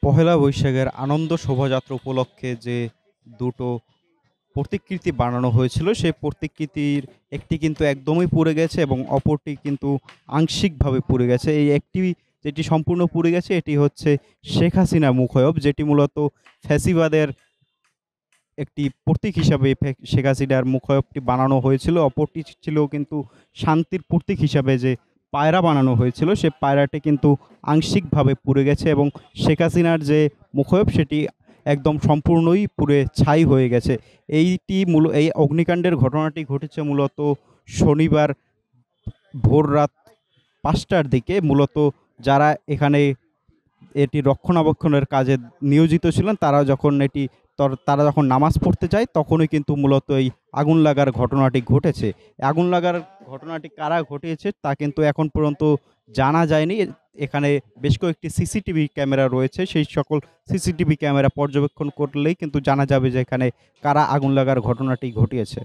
পহেলা বৈশাখের আনন্দ শোভাযাত্রা উপলক্ষে যে দুটো প্রতিকৃতি বানানো হয়েছিল, সেই প্রতিকৃতির একটি কিন্তু একদমই পুড়ে গেছে এবং অপরটি কিন্তু আংশিকভাবে পুড়ে গেছে। এই একটি যেটি সম্পূর্ণ পুড়ে গেছে এটি হচ্ছে শেখ হাসিনা মুখোয়ব, যেটি মূলত ফ্যাসিবাদের একটি প্রতীক হিসাবে শেখ হাসিনার মুখায়বটি বানানো হয়েছিল। অপরটি ছিল কিন্তু শান্তির প্রতীক হিসাবে যে পায়রা বানানো হয়েছিল, সে পায়রাটি কিন্তু আংশিকভাবে পুড়ে গেছে এবং শেখ হাসিনার যে মুখায়ব সেটি একদম সম্পূর্ণই পুড়ে ছাই হয়ে গেছে। এই অগ্নিকাণ্ডের ঘটনাটি ঘটেছে মূলত শনিবার ভোররাত ৫টার দিকে। মূলত যারা এখানে এটি রক্ষণাবেক্ষণের কাজে নিয়োজিত ছিলেন তারা যখন নামাজ পড়তে যায় তখনই কিন্তু মূলত এই আগুন লাগার ঘটনাটি ঘটেছে। আগুন লাগার ঘটনাটি কারা ঘটিয়েছে তা কিন্তু এখন পর্যন্ত জানা যায়নি। এখানে বেশ কয়েকটি সিসিটিভি ক্যামেরা রয়েছে। সেই সকল সিসিটিভি ক্যামেরা পর্যবেক্ষণ করলেই কিন্তু জানা যাবে যে এখানে কারা আগুন লাগার ঘটনাটি ঘটিয়েছে।